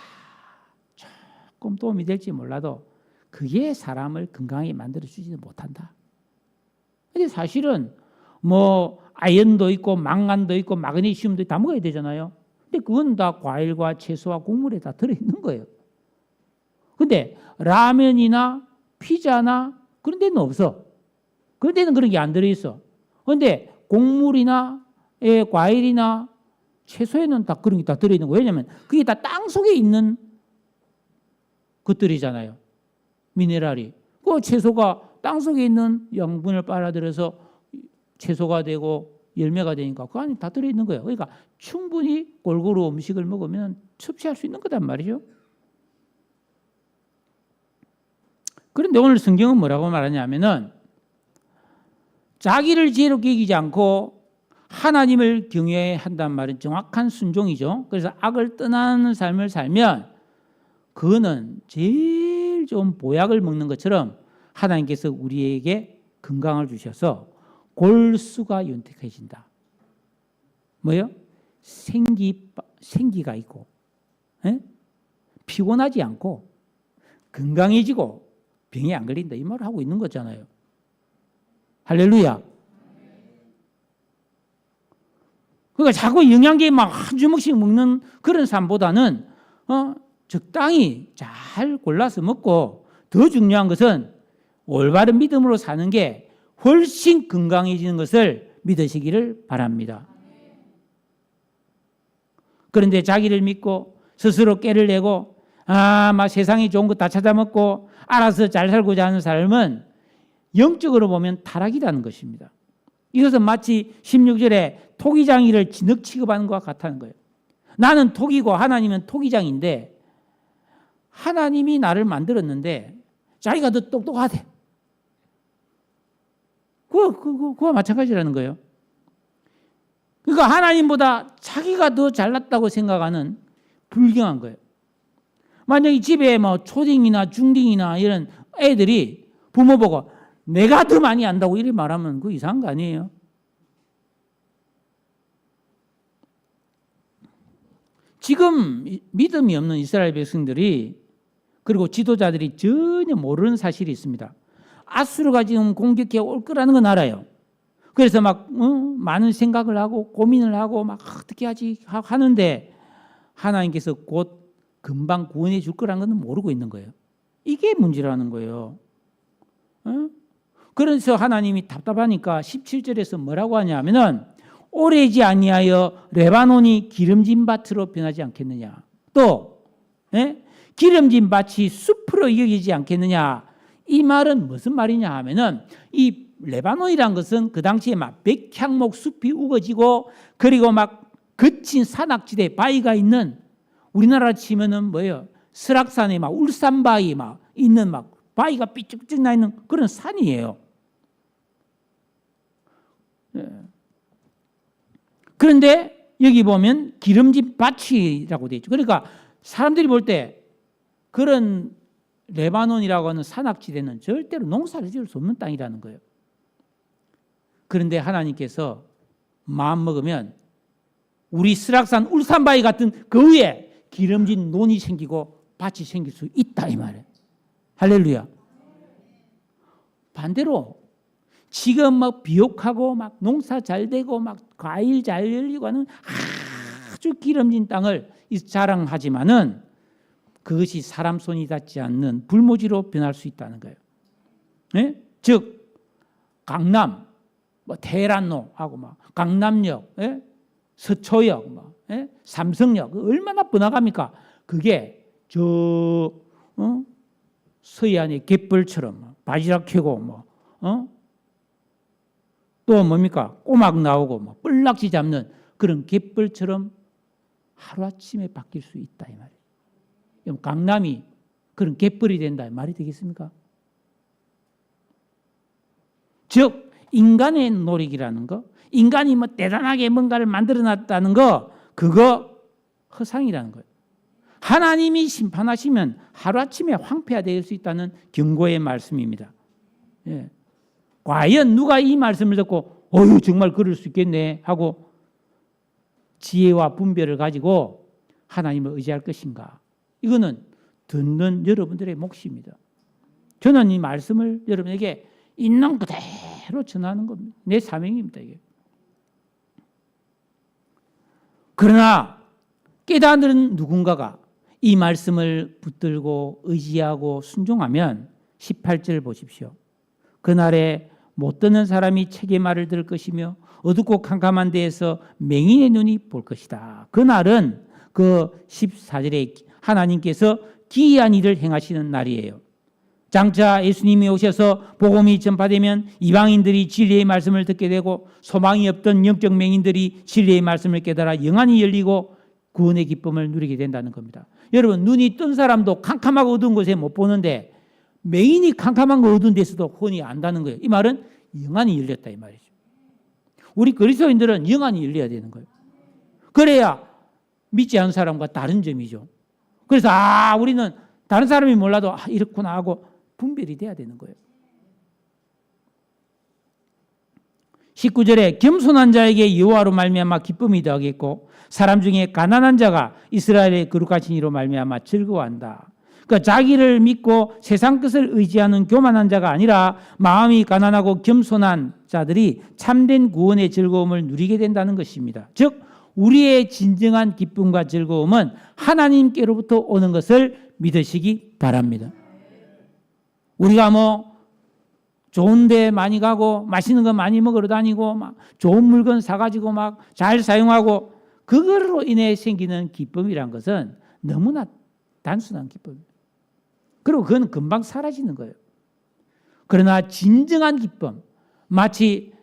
조금 도움이 될지 몰라도 그게 사람을 건강하게 만들어주지는 못한다. 근데 사실은 뭐 아연도 있고 망간도 있고 마그네슘도 다 먹어야 되잖아요. 근데 그건 다 과일과 채소와 곡물에 다 들어있는 거예요. 근데 라면이나 피자나 그런 데는 없어. 그런 데는 그런 게 안 들어있어. 근데 곡물이나 과일이나 채소에는 다 그런 게 다 들어있는 거예요. 왜냐하면 그게 다 땅 속에 있는 것들이잖아요. 미네랄이. 그 채소가 땅 속에 있는養분을 빨아들여서 채소가 되고 열매가 되니까 그 안에 다 들어있는 거예요. 그러니까 충분히 골고루 음식을 먹으면 섭취할 수 있는 거단 말이죠. 그런데 오늘 성경은 뭐라고 말하냐면은 자기를 지혜롭게 여기지 않고 하나님을 경외해야 한다는 말은 정확한 순종이죠. 그래서 악을 떠나는 삶을 살면 그거는 제일 좋은 보약을 먹는 것처럼 하나님께서 우리에게 건강을 주셔서 골수가 윤택해진다. 뭐요? 생기가 있고 피곤하지 않고 건강해지고 병이 안 걸린다. 이 말을 하고 있는 거잖아요. 할렐루야. 그러니까 자꾸 영양제 막 한 주먹씩 먹는 그런 삶보다는 적당히 잘 골라서 먹고 더 중요한 것은 올바른 믿음으로 사는 게 훨씬 건강해지는 것을 믿으시기를 바랍니다. 그런데 자기를 믿고 스스로 깨를 내고 막 세상에 좋은 거 다 찾아먹고 알아서 잘 살고자 하는 삶은 영적으로 보면 타락이라는 것입니다. 이것은 마치 16절에 토기장이를 진흙 취급하는 것과 같다는 거예요. 나는 토기고 하나님은 토기장인데 하나님이 나를 만들었는데 자기가 더 똑똑하대. 그와 마찬가지라는 거예요. 그러니까 하나님보다 자기가 더 잘났다고 생각하는 불경한 거예요. 만약에 집에 뭐 초딩이나 중딩이나 이런 애들이 부모 보고 내가 더 많이 안다고 이렇게 말하면 그거 이상한 거 아니에요? 지금 믿음이 없는 이스라엘 백성들이 그리고 지도자들이 전혀 모르는 사실이 있습니다. 아수르가 지금 공격해 올 거라는 건 알아요. 그래서 막 많은 생각을 하고 고민을 하고 막 어떻게 하지 하는데 하나님께서 곧 금방 구원해 줄 거라는 건 모르고 있는 거예요. 이게 문제라는 거예요. 그래서 하나님이 답답하니까 17절에서 뭐라고 하냐면은 오래지 아니하여 레바논이 기름진 밭으로 변하지 않겠느냐. 또 기름진 밭이 숲으로 여기지 않겠느냐. 이 말은 무슨 말이냐 하면은 이 레바논이란 것은 그 당시에 막 백향목 숲이 우거지고 그리고 막 거친 산악지대 바위가 있는 우리나라 치면은 뭐예요? 설악산에 막 울산바위 막 있는 막 바위가 삐쭉삐쭉 나 있는 그런 산이에요. 그런데 여기 보면 기름진 밭이라고 되어 있죠. 그러니까 사람들이 볼 때 그런 레바논이라고 하는 산악지대는 절대로 농사를 지을 수 없는 땅이라는 거예요. 그런데 하나님께서 마음 먹으면 우리 설악산 울산바위 같은 그 위에 기름진 논이 생기고 밭이 생길 수 있다 이 말이에요. 할렐루야. 반대로 지금 막 비옥하고 막 농사 잘 되고 막 과일 잘 열리고 하는 아주 기름진 땅을 자랑하지만은 그것이 사람 손이 닿지 않는 불모지로 변할 수 있다는 거예요. 즉 강남, 뭐 테헤란로하고 막 강남역, 서초역, 뭐 삼성역 얼마나 번화가입니까? 그게 저 서해안의 갯벌처럼 바지락 캐고 뭐 또 뭡니까? 꼬막 나오고 뭐 뻘락지 잡는 그런 갯벌처럼 하루아침에 바뀔 수 있다 이 말이에요. 강남이 그런 갯벌이 된다 이 말이 되겠습니까? 즉 인간의 노력이라는 거, 인간이 뭐 대단하게 뭔가를 만들어놨다는 거, 그거 허상이라는 거예요. 하나님이 심판하시면 하루아침에 황폐화될 수 있다는 경고의 말씀입니다. 예. 과연 누가 이 말씀을 듣고 어휴 정말 그럴 수 있겠네 하고 지혜와 분별을 가지고 하나님을 의지할 것인가? 이거는 듣는 여러분들의 몫입니다. 저는 이 말씀을 여러분에게 있는 그대로 전하는 겁니다. 내 사명입니다. 이게. 그러나 깨닫는 누군가가 이 말씀을 붙들고 의지하고 순종하면 18절 보십시오. 그날에 못 듣는 사람이 책의 말을 들을 것이며 어둡고 캄캄한 데에서 맹인의 눈이 볼 것이다. 그날은 그 14절에 하나님께서 기이한 일을 행하시는 날이에요. 장차 예수님이 오셔서 복음이 전파되면 이방인들이 진리의 말씀을 듣게 되고 소망이 없던 영적 맹인들이 진리의 말씀을 깨달아 영안이 열리고 구원의 기쁨을 누리게 된다는 겁니다. 여러분, 눈이 뜬 사람도 캄캄하고 어두운 곳에 못 보는데 맹인이 캄캄한 거 어두운 데서도 훤히 안다는 거예요. 이 말은 영안이 열렸다 이 말이죠. 우리 그리스도인들은 영안이 열려야 되는 거예요. 그래야 믿지 않은 사람과 다른 점이죠. 그래서 우리는 다른 사람이 몰라도 이렇구나 하고 분별이 돼야 되는 거예요. 19절에 겸손한 자에게 여호와로 말미암아 기쁨이 더하겠고 사람 중에 가난한 자가 이스라엘의 거룩하신 이로 말미암아 즐거워한다. 그러니까 자기를 믿고 세상 것을 의지하는 교만한 자가 아니라 마음이 가난하고 겸손한 자들이 참된 구원의 즐거움을 누리게 된다는 것입니다. 즉 우리의 진정한 기쁨과 즐거움은 하나님께로부터 오는 것을 믿으시기 바랍니다. 우리가 좋은 데 많이 가고 맛있는 거 많이 먹으러 다니고 막 좋은 물건 사가지고 막 잘 사용하고 그걸로 인해 생기는 기쁨이란 것은 너무나 단순한 기쁨입니다. 그리고 그건 금방 사라지는 거예요. 그러나 진정한 기쁨, 마치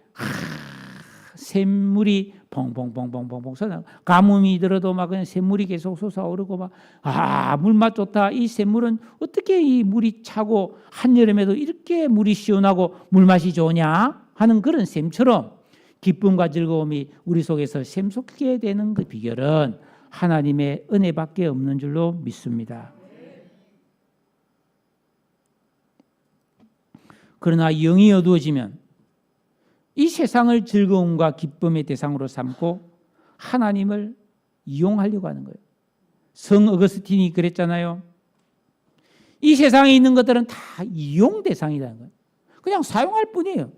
샘물이 퐁퐁퐁퐁퐁 솟아 가뭄이 들어도 막 그냥 샘물이 계속 솟아오르고 막 물맛 좋다. 이 샘물은 어떻게 이 물이 차고 한여름에도 이렇게 물이 시원하고 물맛이 좋냐 하는 그런 샘처럼 기쁨과 즐거움이 우리 속에서 샘솟게 되는 그 비결은 하나님의 은혜밖에 없는 줄로 믿습니다. 그러나 영이 어두워지면 이 세상을 즐거움과 기쁨의 대상으로 삼고 하나님을 이용하려고 하는 거예요. 성 어거스틴이 그랬잖아요. 이 세상에 있는 것들은 다 이용 대상이라는 거예요. 그냥 사용할 뿐이에요.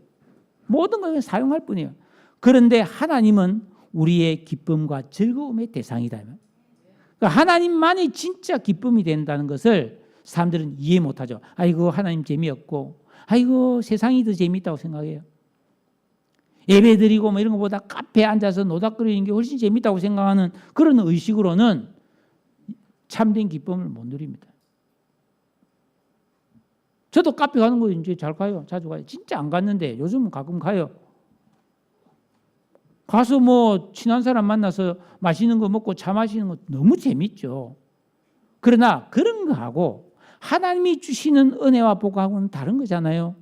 모든 걸 그냥 사용할 뿐이에요. 그런데 하나님은 우리의 기쁨과 즐거움의 대상이다. 그러니까 하나님만이 진짜 기쁨이 된다는 것을 사람들은 이해 못하죠. 아이고 하나님 재미없고 아이고 세상이 더 재미있다고 생각해요. 예배드리고 이런 것보다 카페에 앉아서 노닥거리는 게 훨씬 재미있다고 생각하는 그런 의식으로는 참된 기쁨을 못 누립니다. 저도 카페 가는 거 이제 잘 가요. 자주 가요. 진짜 안 갔는데 요즘은 가끔 가요. 가서 친한 사람 만나서 맛있는 거 먹고 차 마시는 거 너무 재밌죠. 그러나 그런 거하고 하나님이 주시는 은혜와 복하고는 다른 거잖아요.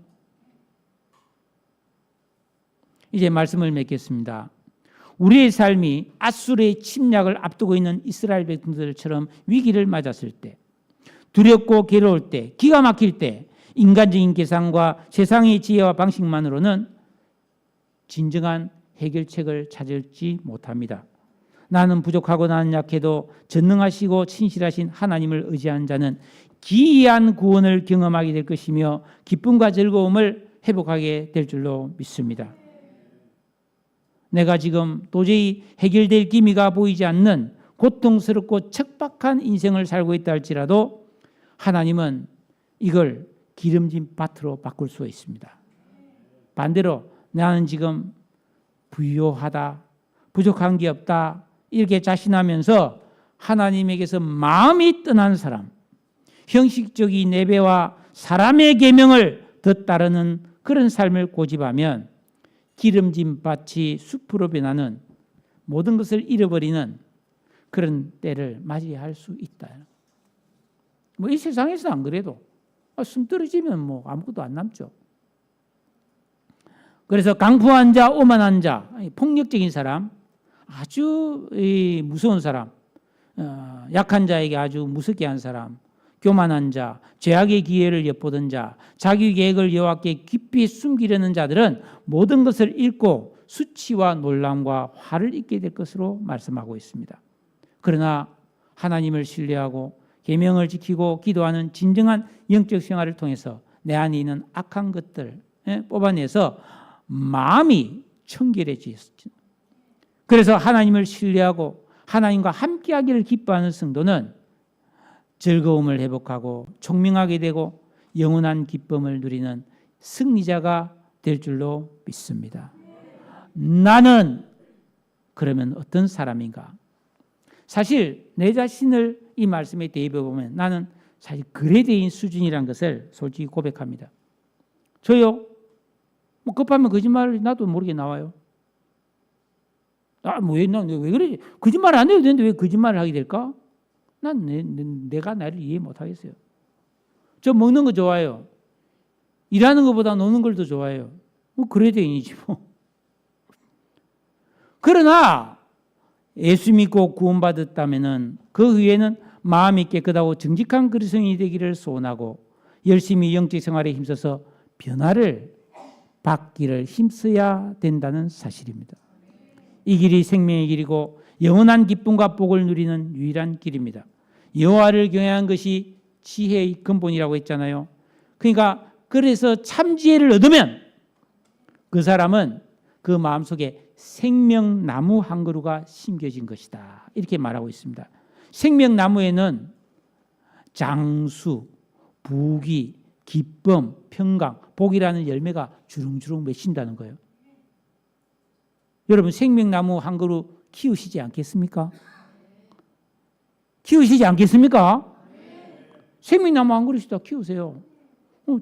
이제 말씀을 맺겠습니다. 우리의 삶이 앗술의 침략을 앞두고 있는 이스라엘 백성들처럼 위기를 맞았을 때, 두렵고 괴로울 때, 기가 막힐 때 인간적인 계산과 세상의 지혜와 방식만으로는 진정한 해결책을 찾을지 못합니다. 나는 부족하고 나는 약해도 전능하시고 친실하신 하나님을 의지하는 자는 기이한 구원을 경험하게 될 것이며 기쁨과 즐거움을 회복하게 될 줄로 믿습니다. 내가 지금 도저히 해결될 기미가 보이지 않는 고통스럽고 척박한 인생을 살고 있다 할지라도 하나님은 이걸 기름진 밭으로 바꿀 수 있습니다. 반대로 나는 지금 부유하다, 부족한 게 없다 이렇게 자신하면서 하나님에게서 마음이 떠난 사람, 형식적인 예배와 사람의 계명을 더 따르는 그런 삶을 고집하면 기름진 밭이 숲으로 변하는 모든 것을 잃어버리는 그런 때를 맞이할 수 있다. 이 세상에서 안 그래도 숨 떨어지면 아무것도 안 남죠. 그래서 강포한 자, 오만한 자, 폭력적인 사람, 아주 무서운 사람, 약한 자에게 아주 무섭게 한 사람, 교만한 자, 죄악의 기회를 엿보던 자, 자기 계획을 여호와께 깊이 숨기려는 자들은 모든 것을 잃고 수치와 놀람과 화를 입게 될 것으로 말씀하고 있습니다. 그러나 하나님을 신뢰하고 계명을 지키고 기도하는 진정한 영적 생활을 통해서 내 안에 있는 악한 것들 뽑아내서 마음이 청결해지었죠. 그래서 하나님을 신뢰하고 하나님과 함께하기를 기뻐하는 성도는 즐거움을 회복하고 총명하게 되고 영원한 기쁨을 누리는 승리자가 될 줄로 믿습니다. 나는 그러면 어떤 사람인가? 사실 내 자신을 이 말씀에 대입해 보면 나는 사실 그레데인 수준이라는 것을 솔직히 고백합니다. 저요, 뭐 급하면 거짓말 나도 모르게 나와요. 왜 그러지? 거짓말 안 해도 되는데 왜 거짓말을 하게 될까? 난 내가 나를 이해 못 하겠어요. 저 먹는 거 좋아해요. 일하는 것보다 노는 걸 더 좋아해요. 뭐 그레데인이지 뭐. 그러나 예수 믿고 구원받았다면은 그 후에는 마음이 깨끗하고 정직한 그리스도인이 되기를 소원하고 열심히 영적 생활에 힘써서 변화를 받기를 힘써야 된다는 사실입니다. 이 길이 생명의 길이고 영원한 기쁨과 복을 누리는 유일한 길입니다. 여호와를 경외하는 것이 지혜의 근본이라고 했잖아요. 그러니까 그래서 참 지혜를 얻으면 그 사람은 그 마음속에 생명나무 한 그루가 심겨진 것이다. 이렇게 말하고 있습니다. 생명나무에는 장수, 부귀, 기쁨, 평강, 복이라는 열매가 주렁주렁 맺힌다는 거예요. 여러분 생명나무 한 그루 키우시지 않겠습니까? 키우시지 않겠습니까? 생명나무 한 그루씩 다 키우세요.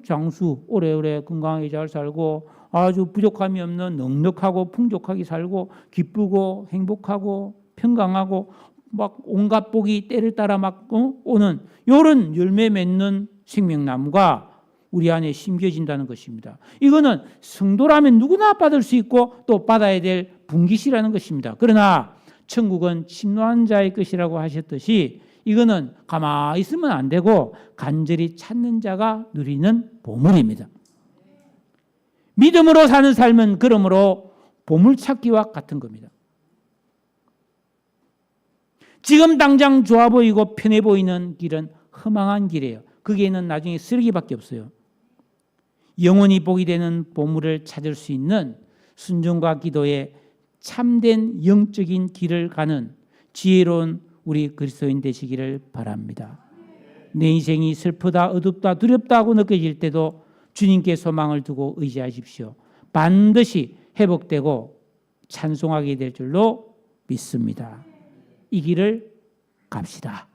장수, 오래오래 건강하게 잘 살고 아주 부족함이 없는 넉넉하고 풍족하게 살고 기쁘고 행복하고 평강하고 막 온갖 복이 때를 따라 막 오는 이런 열매 맺는 생명나무가 우리 안에 심겨진다는 것입니다. 이거는 성도라면 누구나 받을 수 있고 또 받아야 될 분깃이라는 것입니다. 그러나 천국은 침노한 자의 것이라고 하셨듯이 이거는 가만히 있으면 안 되고 간절히 찾는 자가 누리는 보물입니다. 믿음으로 사는 삶은 그러므로 보물찾기와 같은 겁니다. 지금 당장 좋아 보이고 편해 보이는 길은 허망한 길이에요. 거기에는 나중에 쓰레기밖에 없어요. 영원히 복이 되는 보물을 찾을 수 있는 순종과 기도에 참된 영적인 길을 가는 지혜로운 우리 그리스도인 되시기를 바랍니다. 내 인생이 슬프다, 어둡다, 두렵다고 느껴질 때도 주님께 소망을 두고 의지하십시오. 반드시 회복되고 찬송하게 될 줄로 믿습니다. 이 길을 갑시다.